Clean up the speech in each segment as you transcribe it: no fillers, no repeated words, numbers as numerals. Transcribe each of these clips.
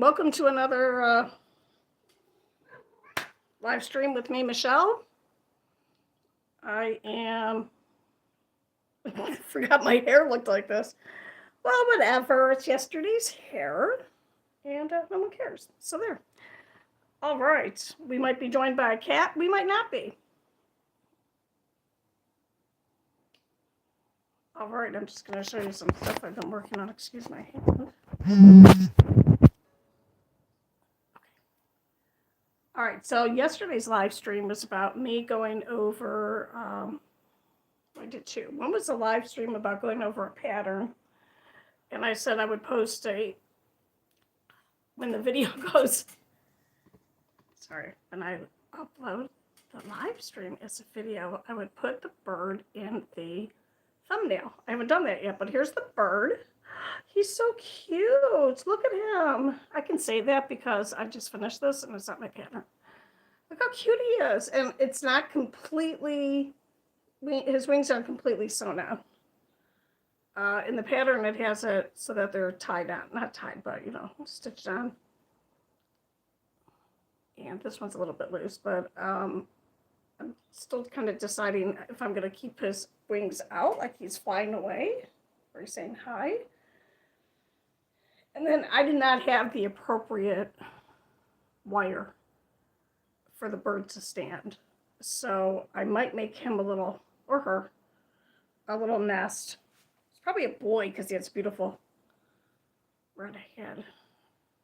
welcome to another live stream with me, Michelle. I am, I forgot my hair looked like this. Well, whatever, it's yesterday's hair, and no one cares, so there. All right, we might be joined by a cat, we might not be. All right, I'm just going to show you some stuff I've been working on. Excuse my hand. All right, so yesterday's live stream was about me going over, I did two. One was a live stream about going over a pattern, and I said I would post when the video goes, when I upload the live stream as a video, I would put the bird in the thumbnail. I haven't done that yet, but here's the bird. He's so cute. Look at him. I can say that because I just finished this and it's not my pattern. Look how cute he is. And it's not completely, his wings aren't completely sewn on. In the pattern, it has it so that they're tied on. Not tied, but, stitched on. And this one's a little bit loose, but I'm still kind of deciding if I'm going to keep his wings out like he's flying away or he's saying hi. And then I did not have the appropriate wire for the bird to stand. So I might make him or her, a little nest. It's probably a boy because he has beautiful red head.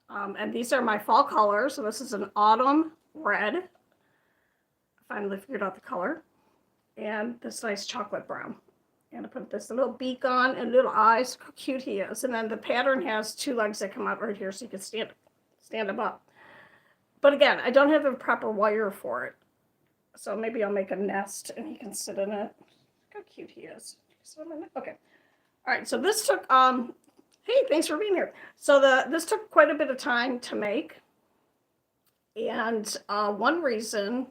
And these are my fall colors. So this is an autumn red. I finally figured out the color. And this nice chocolate brown. And I put this little beak on and little eyes. Look how cute he is. And then the pattern has two legs that come out right here so you can stand him up. But again, I don't have the proper wire for it. So maybe I'll make a nest and he can sit in it. Look how cute he is. Okay. All right. So this took, hey, thanks for being here. So this took quite a bit of time to make. And one reason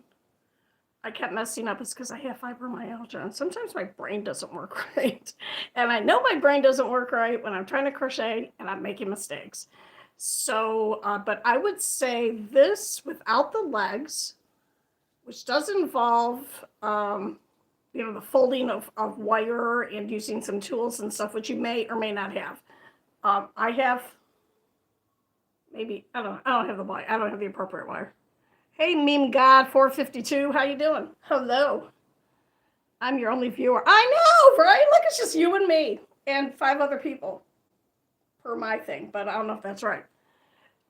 I kept messing up is because I have fibromyalgia. And sometimes my brain doesn't work right. And I know my brain doesn't work right when I'm trying to crochet and I'm making mistakes. So, but I would say this without the legs, which does involve, the folding of wire and using some tools and stuff, which you may or may not have. I have, maybe, I don't have the wire. I don't have the appropriate wire. Hey, Meme God 452, how you doing? Hello. I'm your only viewer. I know, right? Look, it's just you and me and 5 other people per my thing, but I don't know if that's right.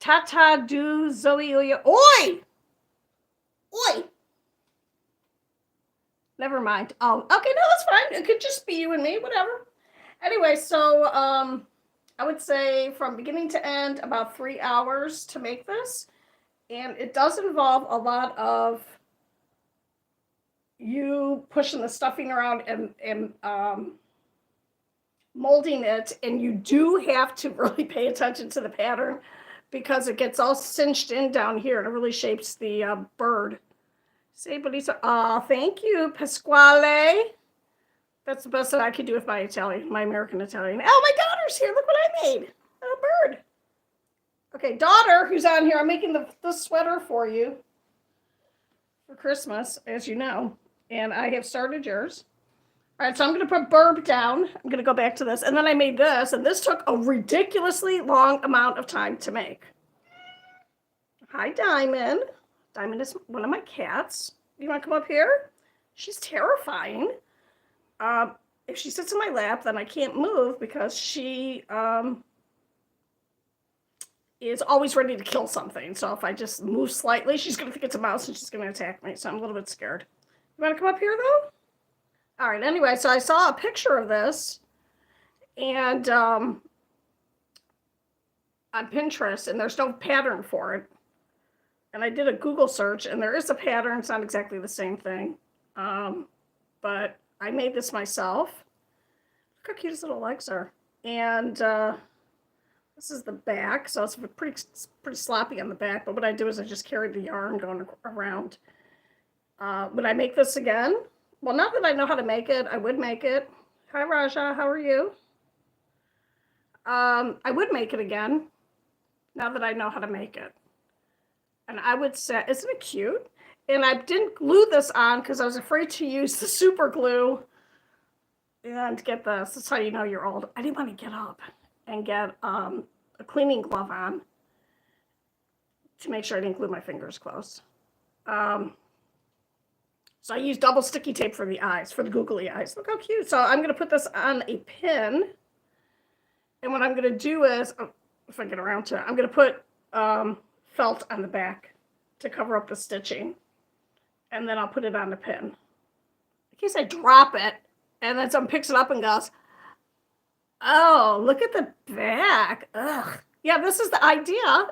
Tata do Zoe Oya. Oi! Oi! Never mind. Oh, okay, no, that's fine. It could just be you and me, whatever. Anyway, so I would say from beginning to end, about 3 hours to make this. And it does involve a lot of you pushing the stuffing around and molding it. And you do have to really pay attention to the pattern because it gets all cinched in down here and it really shapes the bird. Say, but he's, thank you, Pasquale. That's the best that I could do with my Italian, my American Italian. Oh, my daughter's here. Look what I made. A bird. Okay, daughter, who's on here, I'm making the sweater for you for Christmas, as you know, and I have started yours. All right, so I'm going to put Burb down. I'm going to go back to this, and then I made this, and this took a ridiculously long amount of time to make. Hi, Diamond. Diamond is one of my cats. You want to come up here? She's terrifying. If she sits in my lap, then I can't move because she is always ready to kill something. So if I just move slightly, she's going to think it's a mouse and she's going to attack me. So I'm a little bit scared. You want to come up here, though? All right. Anyway, so I saw a picture of this and on Pinterest, and there's no pattern for it. And I did a Google search, and there is a pattern. It's not exactly the same thing. But I made this myself. Look how cute his little legs are. And this is the back, so it's pretty sloppy on the back. But what I do is I just carry the yarn going around. Would I make this again? Well, not that I know how to make it. I would make it. Hi, Raja. How are you? I would make it again. now that I know how to make it. And I would say, isn't it cute? And I didn't glue this on because I was afraid to use the super glue and get this. That's how you know you're old. I didn't want to get up and get a cleaning glove on to make sure I didn't glue my fingers closed. So I used double sticky tape for the eyes, for the googly eyes. Look how cute. So I'm going to put this on a pin. And what I'm going to do is, if I get around to it, I'm going to put felt on the back to cover up the stitching. And then I'll put it on the pin. In case I drop it, and then someone picks it up and goes, oh, look at the back. Ugh. Yeah, this is the idea.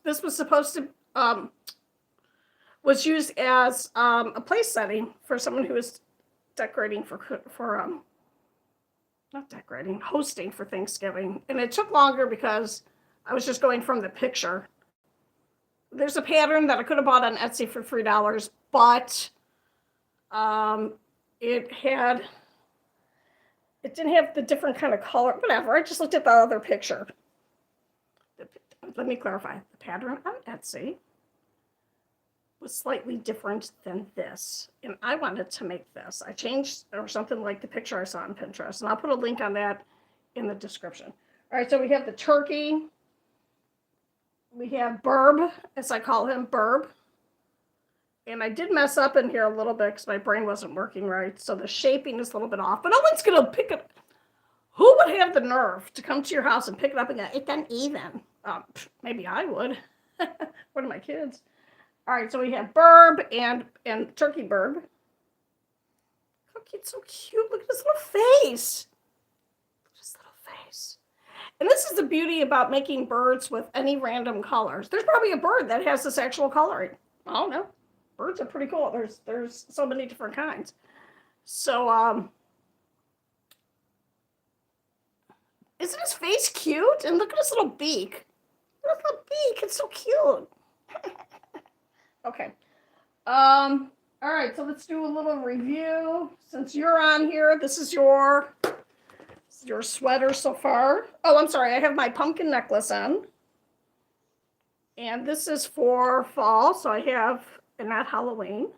This was supposed to, was used as a place setting for someone who was decorating not decorating, hosting for Thanksgiving. And it took longer because I was just going from the picture. There's a pattern that I could have bought on Etsy for $3, but it didn't have the different kind of color, whatever. I just looked at the other picture. Let me clarify. The pattern on Etsy was slightly different than this. And I wanted to make this. I changed, or something like the picture I saw on Pinterest. And I'll put a link on that in the description. All right, so we have the turkey. We have Burb, as I call him, Burb. And I did mess up in here a little bit because my brain wasn't working right. So the shaping is a little bit off. But no one's going to pick it. Who would have the nerve to come to your house and pick it up and go, it's uneven? Maybe I would. One of my kids. All right, so we have Burb and Turkey Burb. Look, it's so cute. Look at his little face. Look at his little face. And this is the beauty about making birds with any random colors. There's probably a bird that has this actual coloring. I don't know. Birds are pretty cool. There's so many different kinds. So, isn't his face cute? And look at his little beak. Look at the beak. It's so cute. Okay. All right. So let's do a little review. Since you're on here, this is your sweater so far. Oh, I'm sorry. I have my pumpkin necklace on. And this is for fall. So I have, and not Halloween.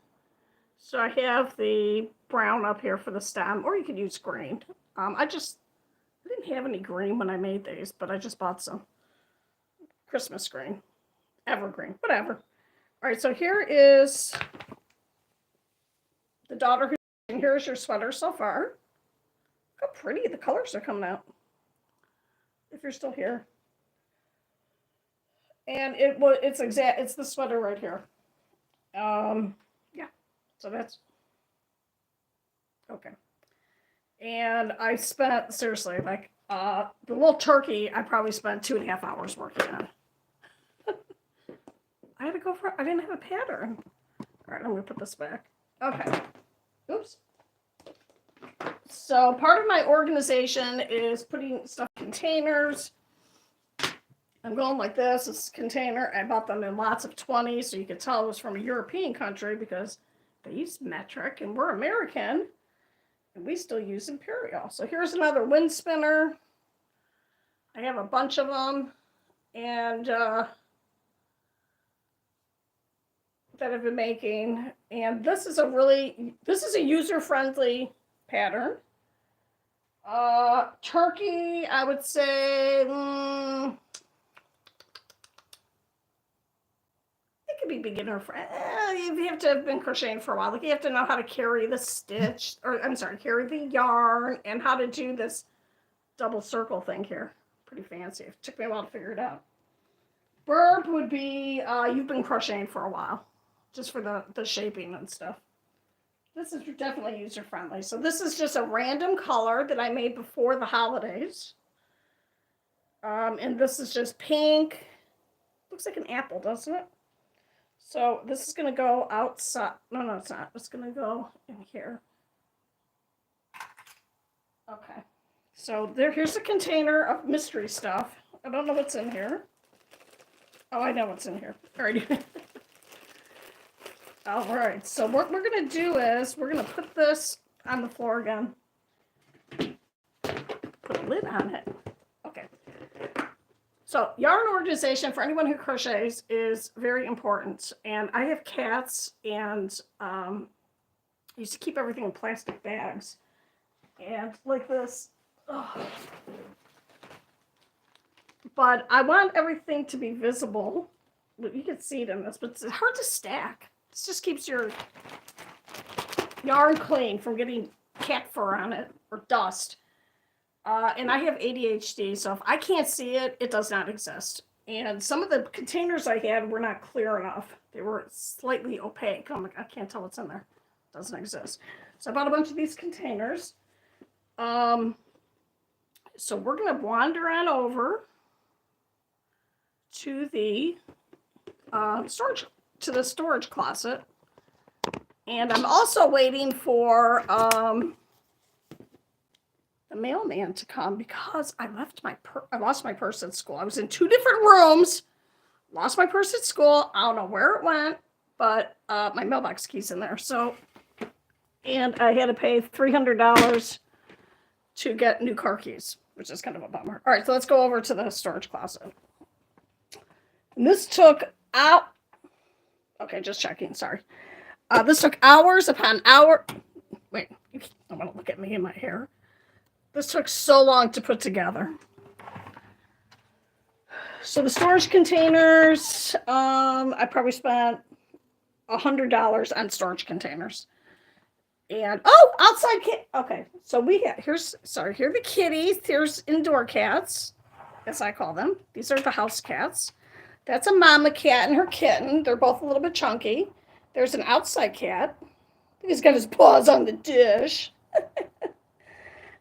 So I have the brown up here for the stem, or you could use green. I didn't have any green when I made these, but I just bought some Christmas green, evergreen, whatever. All right, so here is the daughter and here's your sweater so far. Look how pretty the colors are coming out. If you're still here. And it's the sweater right here. Yeah, so that's okay. And I spent, seriously, like, the little turkey, I probably spent 2.5 hours working on. I had to go I didn't have a pattern. All right, I'm going to put this back. Okay. Oops. So part of my organization is putting stuff in containers. I'm going like this. This container, I bought them in lots of 20, so you could tell it was from a European country because they use metric and we're American. And we still use imperial. So here's another wind spinner. I have a bunch of them. And that I've been making. And this is a user-friendly pattern. Turkey, I would say, it could be beginner friendly. You have to have been crocheting for a while. Like you have to know how to carry the stitch, carry the yarn, and how to do this double circle thing here. Pretty fancy. It took me a while to figure it out. Burb would be, you've been crocheting for a while, just for the shaping and stuff. This is definitely user-friendly. So this is just a random color that I made before the holidays. And this is just pink. Looks like an apple, doesn't it? So this is going to go outside. No, it's not. It's going to go in here. Okay. So here's a container of mystery stuff. I don't know what's in here. Oh, I know what's in here. All right. All right. So what we're going to do is we're going to put this on the floor again. Put a lid on it. Okay. So yarn organization for anyone who crochets is very important. And I have cats, and I used to keep everything in plastic bags. And like this. Oh. But I want everything to be visible. You can see it in this, but it's hard to stack. This just keeps your yarn clean from getting cat fur on it or dust. And I have ADHD, so if I can't see it, it does not exist. And some of the containers I had were not clear enough. They were slightly opaque. I'm like, I can't tell what's in there. It doesn't exist. So I bought a bunch of these containers. So we're going to wander on over to the storage closet. And I'm also waiting for the mailman to come because I lost my purse at school. I was in 2 different rooms, lost my purse at school. I don't know where it went, but my mailbox key's in there. So, and I had to pay $300 to get new car keys, which is kind of a bummer. All right, so let's go over to the storage closet. And this took out. Okay, just checking. Sorry. This took hours upon hour. Wait, I don't want to look at me and my hair. This took so long to put together. So the storage containers, I probably spent $100 on storage containers. And, outside okay, so here are the kitties. Here's indoor cats, as I call them. These are the house cats. That's a mama cat and her kitten. They're both a little bit chunky. There's an outside cat. He's got his paws on the dish.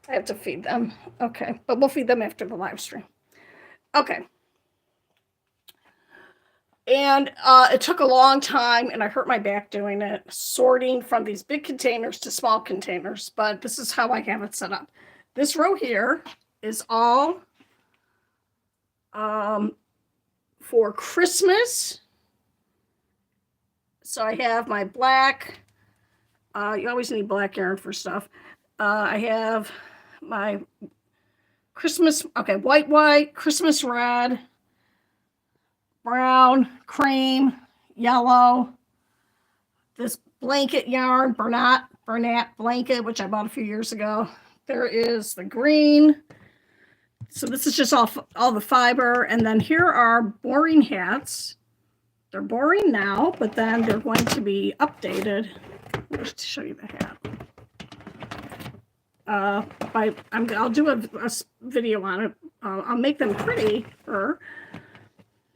I have to feed them. Okay, but we'll feed them after the live stream. Okay. And it took a long time, and I hurt my back doing it, sorting from these big containers to small containers, but this is how I have it set up. This row here is all for Christmas. So I have my black, you always need black yarn for stuff. I have my Christmas, white, Christmas red, brown, cream, yellow, this blanket yarn, Bernat blanket, which I bought a few years ago. There is the green. So this is just all the fiber. And then here are boring hats. They're boring now, but then they're going to be updated. Just to show you the hat. I'll do a video on it. I'll make them prettier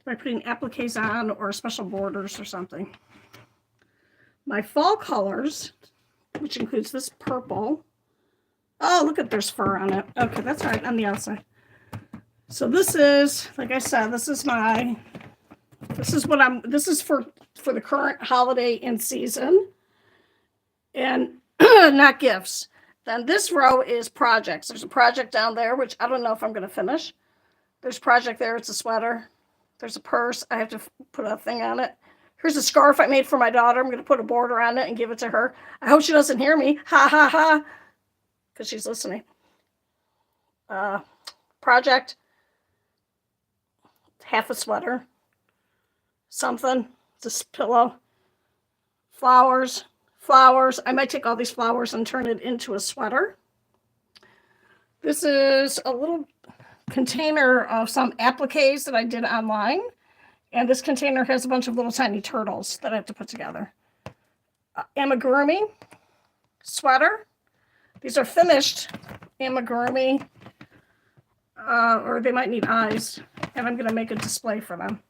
by putting appliques on or special borders or something. My fall colors, which includes this purple. Oh, look at, there's fur on it. Okay, that's right, on the outside. So this is, like I said, this is for the current holiday in season. And not gifts. Then this row is projects. There's a project down there, which I don't know if I'm going to finish. There's a project there. It's a sweater. There's a purse. I have to put a thing on it. Here's a scarf I made for my daughter. I'm going to put a border on it and give it to her. I hope she doesn't hear me. Ha, ha, ha. Because she's listening. Project. Half a sweater. Something. This pillow. Flowers. I might take all these flowers and turn it into a sweater. This is a little container of some appliques that I did online. And this container has a bunch of little tiny turtles that I have to put together. Amigurumi sweater. These are finished amigurumi. Or they might need eyes. And I'm going to make a display for them.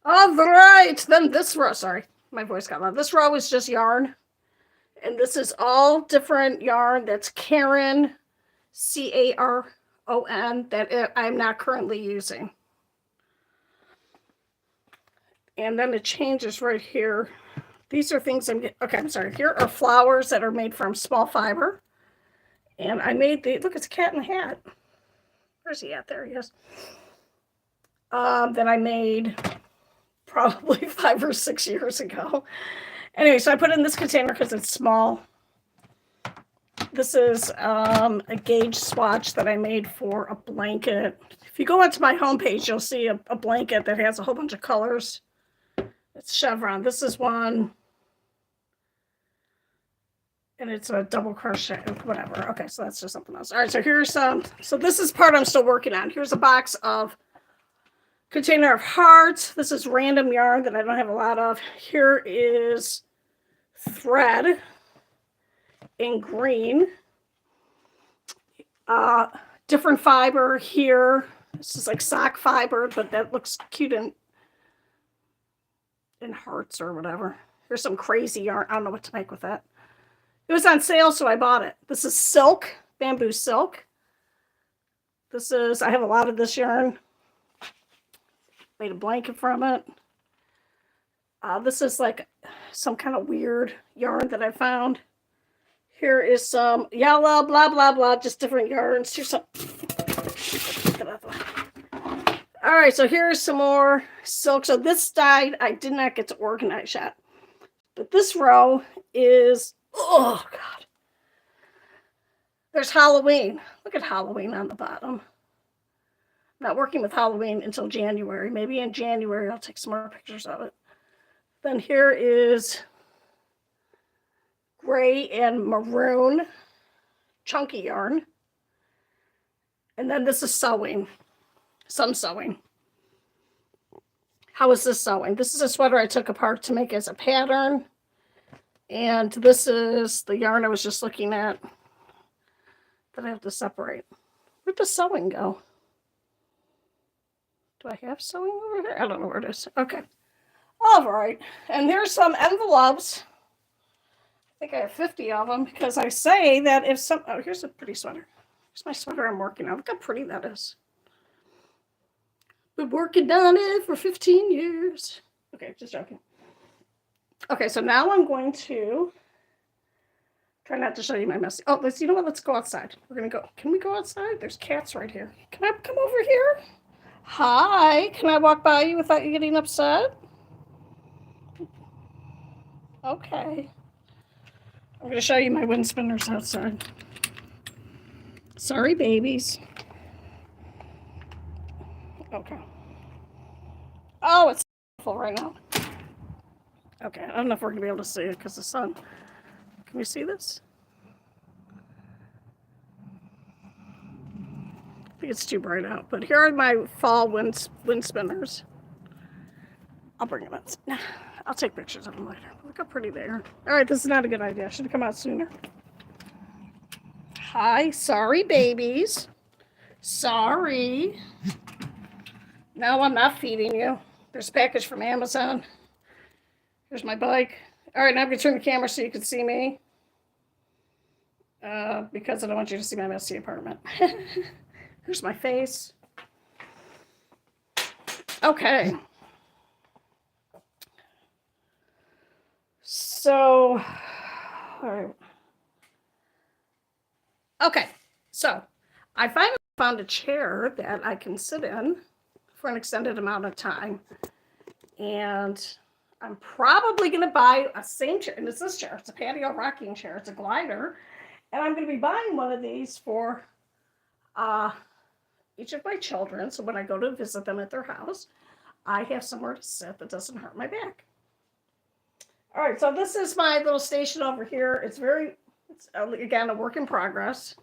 All right. Then this row, sorry. My voice got loud. This row is just yarn. And this is all different yarn. That's Caron, Caron, that I'm not currently using. And then it changes right here. These are things I'm sorry. Here are flowers that are made from small fiber. And I made look, it's a cat in a hat. Where's he at? There he is. That I made probably 5 or 6 years ago. Anyway, so I put it in this container because it's small. This is a gauge swatch that I made for a blanket. If you go onto my homepage, you'll see a blanket that has a whole bunch of colors. It's chevron. This is one. And it's a double crochet, whatever. Okay, so that's just something else. All right, so here's some. So this is part I'm still working on. Here's a box of container of hearts. This is random yarn that I don't have a lot of. Here is thread in green. Different fiber here. This is like sock fiber, but that looks cute in hearts or whatever. Here's some crazy yarn. I don't know what to make with that. It was on sale, so I bought it. This is silk, bamboo silk. I have a lot of this yarn. Made a blanket from it. This is like some kind of weird yarn that I found. Here is some yellow, blah, blah, blah, just different yarns. Here's some. All right, so here's some more silk. So this side, I did not get to organize yet. But this row is, oh, God. There's Halloween. Look at Halloween on the bottom. I'm not working with Halloween until January. Maybe in January I'll take some more pictures of it. Then here is gray and maroon chunky yarn. And then this is sewing. Some sewing. How is this sewing? This is a sweater I took apart to make as a pattern. And this is the yarn I was just looking at that I have to separate. Where'd the sewing go? Do I have sewing over there? I don't know where it is. Okay. All right. And there's some envelopes. I think I have 50 of them because I say that if some, oh, here's a pretty sweater. Here's my sweater I'm working on. Look how pretty that is. Been working on it for 15 years. Okay, just joking. Okay, so now I'm going to try not to show you my messy. Oh, you know what? Let's go outside. We're going to go. Can we go outside? There's cats right here. Can I come over here? Hi. Can I walk by you without you getting upset? Okay. I'm going to show you my wind spinners outside. Sorry, babies. Okay. Oh, it's full right now. Okay, I don't know if we're going to be able to see it because the sun. Can we see this? I think it's too bright out, but here are my fall wind spinners. I'll bring them in. I'll take pictures of them later. Look how pretty they are. All right, this is not a good idea. I should have come out sooner. Hi, sorry, babies. Sorry. No, I'm not feeding you. There's a package from Amazon. Here's my bike. All right, now I'm going to turn the camera so you can see me. Because I don't want you to see my messy apartment. Here's my face. Okay. So, all right. Okay, so I finally found a chair that I can sit in for an extended amount of time. And I'm probably going to buy a same chair. And it's this chair. It's a patio rocking chair. It's a glider. And I'm going to be buying one of these for each of my children. So when I go to visit them at their house, I have somewhere to sit that doesn't hurt my back. All right, so this is my little station over here. It's again, a work in progress.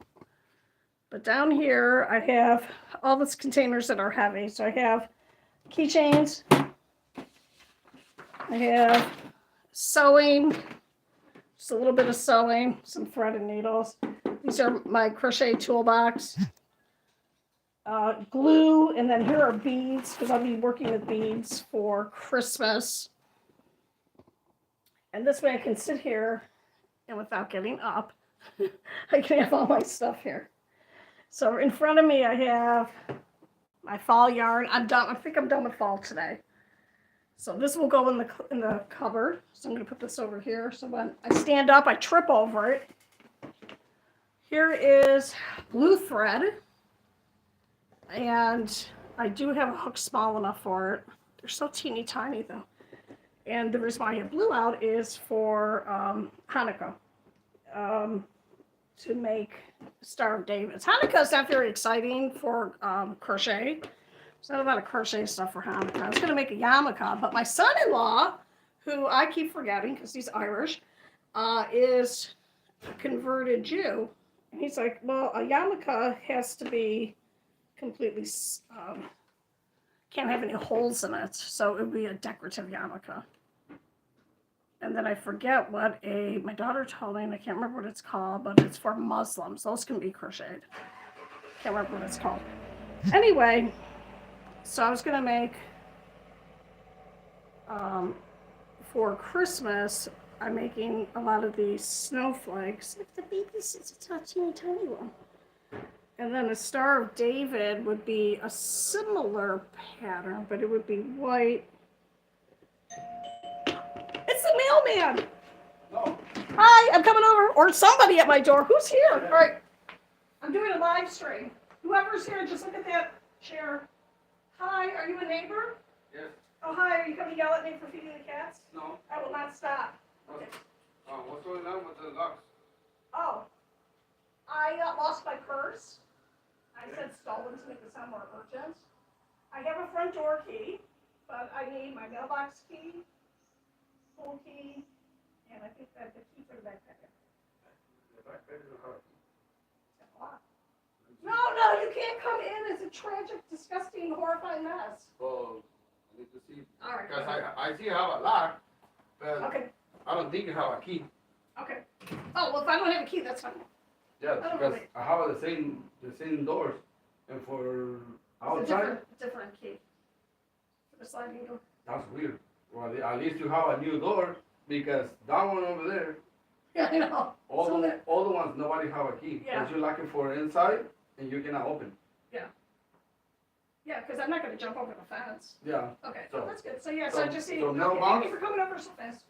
But down here, I have all these containers that are heavy. So I have keychains. I have sewing, just a little bit of sewing, some thread and needles. These are my crochet toolbox. Glue, and then here are beads, because I'll be working with beads for Christmas. And this way I can sit here, and without getting up, I can have all my stuff here. So in front of me, I have my fall yarn. I'm done. I think I'm done with fall today. So this will go in the cupboard. So I'm going to put this over here. So when I stand up, I trip over it. Here is blue thread. And I do have a hook small enough for it. They're so teeny tiny though. And the reason why I have blue out is for Hanukkah. to make Star of David's. Hanukkah's not very exciting for crochet. There's not a lot of crochet stuff for Hanukkah. I was going to make a yarmulke, but my son-in-law, who I keep forgetting because he's Irish, is a converted Jew. And he's like, well, a yarmulke has to be completely, can't have any holes in it. So it would be a decorative yarmulke. And then I forget what my daughter told me, and I can't remember what it's called, but it's for Muslims. Those can be crocheted. Can't remember what it's called. Anyway, so I was going to make, for Christmas, I'm making a lot of these snowflakes. If the baby's, it's a teeny tiny one. And then the Star of David would be a similar pattern, but it would be white. It's the mailman. No. Hi, I'm coming over. Or somebody at my door. Who's here? All right. I'm doing a live stream. Whoever's here, just look at that chair. Hi, are you a neighbor? Yes. Oh, hi. Are you coming to yell at me for feeding the cats? No. I will not stop. Okay. What's going on with the dogs? Oh, I lost my purse. I said stolen to make it sound more urgent. I have a front door key, but I need my mailbox key, pool key, and I think that the key for the backpack. The backpack is a hard key. No, you can't come in. It's a tragic, disgusting, horrifying mess. Well, I need to see. All right. Because I see you have a lock, but Okay. I don't think you have a key. Okay. Oh, well, if I don't have a key, that's fine. Yeah, I don't because really- I have the same doors, and for It's outside, a different key. For the sliding door. that's weird. Well, at least you have a new door, because that one over there, Yeah, I know. all So the ones, nobody have a key. Yeah. Because you lock it for inside, and you cannot open. Yeah, because I'm not going to jump over the fence. Yeah. Okay, So- that's good. So yeah, so I just need. so Okay, mailbox? thank you for coming over so fast.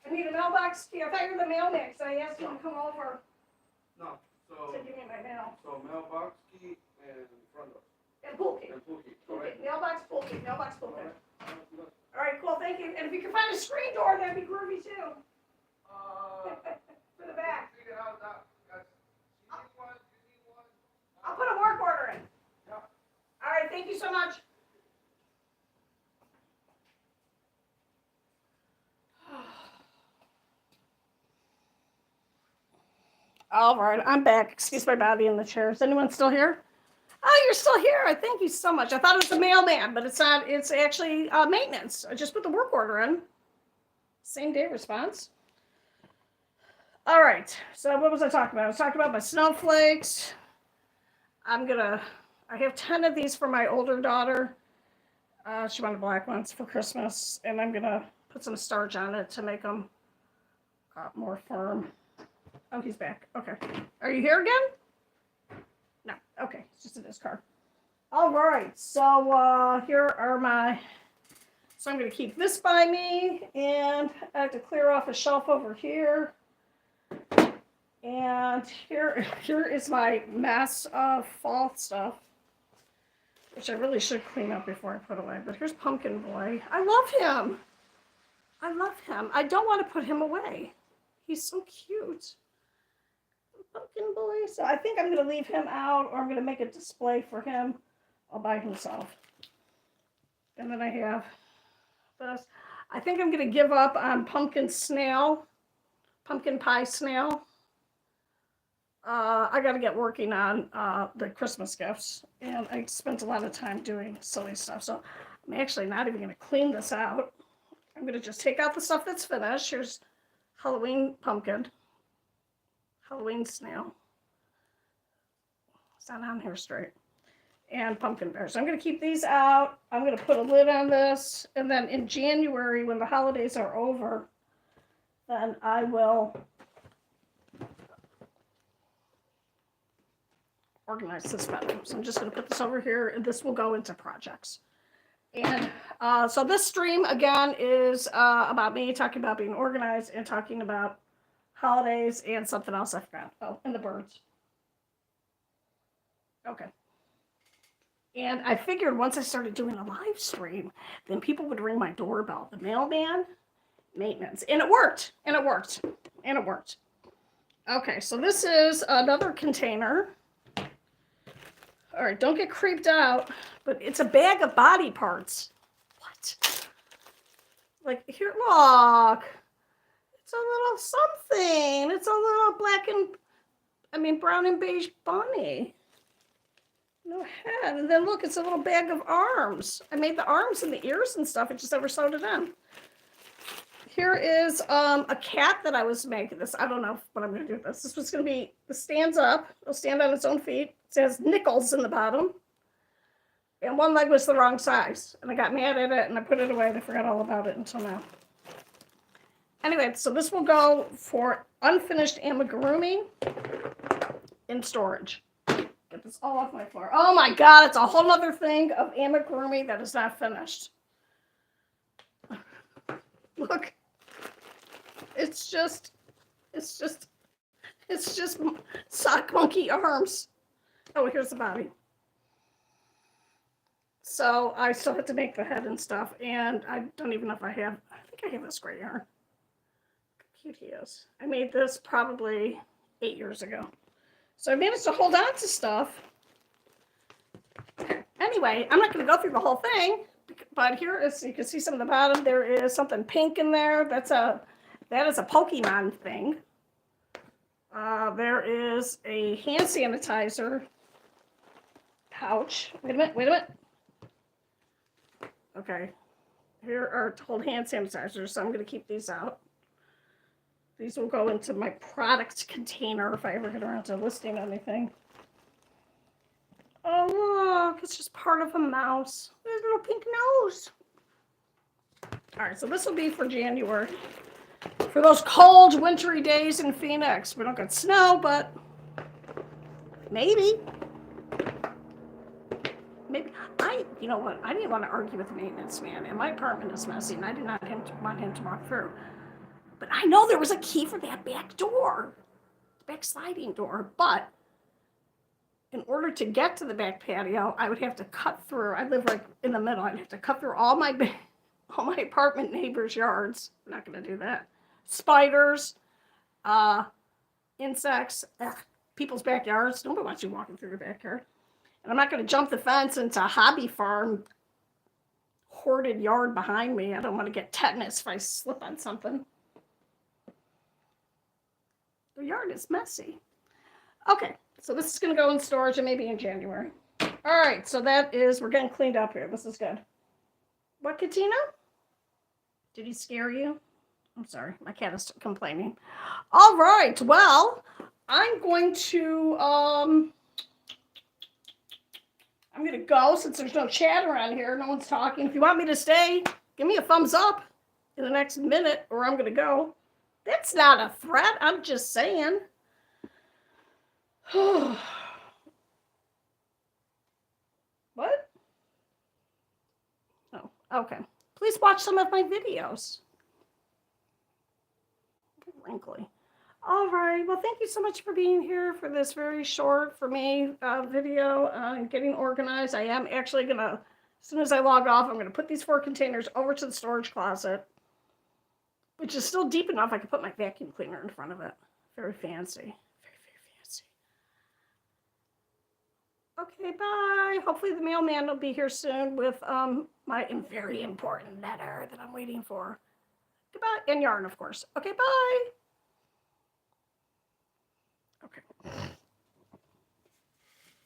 I need a mailbox key. I thought you were the mailman, because I asked you to come over No. to give me my mail. So mailbox key and front door. And pool key. And pool key. Pool key. Correct. Mailbox, pool key. Mailbox, pool key. Alright. All right, cool. Thank you. And if you can find a screen door, that'd be groovy too. For the back. Figure out that. You need one. I'll put a work order in. Yeah. All right, thank you so much. All right, I'm back. Excuse my body in the chair. Is anyone still here? Oh, you're still here. I thank you so much. I thought it was a mailman, but it's not. It's actually maintenance. I just put the work order in. Same day response. All right. So what was I talking about? I was talking about my snowflakes. I have 10 of these for my older daughter. She wanted black ones for Christmas, and I'm gonna put some starch on it to make them more firm. Oh, he's back. Okay. Are you here again? No. Okay. It's just in his car. All right. So here are my. So I'm going to keep this by me, and I have to clear off a shelf over here. And here is my mess of fall stuff, which I really should clean up before I put away. But here's Pumpkin Boy. I love him. I don't want to put him away. He's so cute. Pumpkin Boy. So I think I'm going to leave him out, or I'm going to make a display for him all by himself. And then I have this. I think I'm going to give up on pumpkin pie snail. I got to get working on the Christmas gifts, and I spent a lot of time doing silly stuff. So I'm actually not even going to clean this out. I'm going to just take out the stuff that's finished. Here's Halloween pumpkin. Halloween snail. It's not on here straight. And pumpkin bear. So I'm going to keep these out. I'm going to put a lid on this. And then in January, when the holidays are over, then I will organize this better. So I'm just going to put this over here, and this will go into projects. And so this stream, again, is about me talking about being organized and talking about holidays and something else I forgot. Oh, and the birds. Okay. And I figured once I started doing a live stream, then people would ring my doorbell. The mailman, maintenance. And it worked. Okay, so this is another container. All right, don't get creeped out, but it's a bag of body parts. What? Like, here, look. It's a little something. It's a little brown and beige bunny. No head. And then look, it's a little bag of arms. I made the arms and the ears and stuff. I just never sewed it in. Here is a cat that I was making. This, I don't know what I'm going to do with this. This was going to be, this stands up. It'll stand on its own feet. It has nickels in the bottom. And one leg was the wrong size. And I got mad at it and I put it away and I forgot all about it until now. Anyway, so this will go for unfinished amigurumi in storage. Get this all off my floor. Oh my God, it's a whole other thing of amigurumi that is not finished. Look, it's just sock monkey arms. Oh, here's the body. So I still have to make the head and stuff, and I don't even know if I think I have this gray yarn. Cute he is. I made this probably 8 years ago. So I managed to hold on to stuff. Okay. Anyway, I'm not going to go through the whole thing, but here is, you can see some of the bottom. There is something pink in there. That is a Pokemon thing. There is a hand sanitizer pouch. Wait a minute. Okay. Here are hold hand sanitizers, so I'm going to keep these out. These will go into my product container if I ever get around to listing anything. Oh, look, it's just part of a mouse. There's a little pink nose. All right, so this will be for January. For those cold, wintry days in Phoenix. We don't get snow, but maybe. You know what? I didn't want to argue with the maintenance man, and my apartment is messy, and I did not want him to walk through. But I know there was a key for that back door, the back sliding door. But in order to get to the back patio, I would have to cut through. I live right in the middle. I'd have to cut through all my apartment neighbors' yards. I'm not going to do that. Spiders, insects, people's backyards. Nobody wants you walking through the backyard. And I'm not going to jump the fence into a hobby farm hoarded yard behind me. I don't want to get tetanus if I slip on something. The yard is messy. Okay, so this is going to go in storage and maybe in January. All right, so we're getting cleaned up here. This is good. What, Katina? Did he scare you? I'm sorry, my cat is complaining. All right, well, I'm going to go since there's no chat around here. No one's talking. If you want me to stay, give me a thumbs up in the next minute or I'm going to go. That's not a threat. I'm just saying. What? Oh, okay. Please watch some of my videos. Wrinkly. All right. Well, thank you so much for being here for this very short, for me, video and getting organized. I am actually going to, as soon as I log off, I'm going to put these 4 containers over to the storage closet, which is still deep enough I can put my vacuum cleaner in front of it. Very fancy. Very, very fancy. Okay, bye. Hopefully the mailman will be here soon with my very important letter that I'm waiting for. Goodbye. And yarn, of course. Okay, bye. Okay.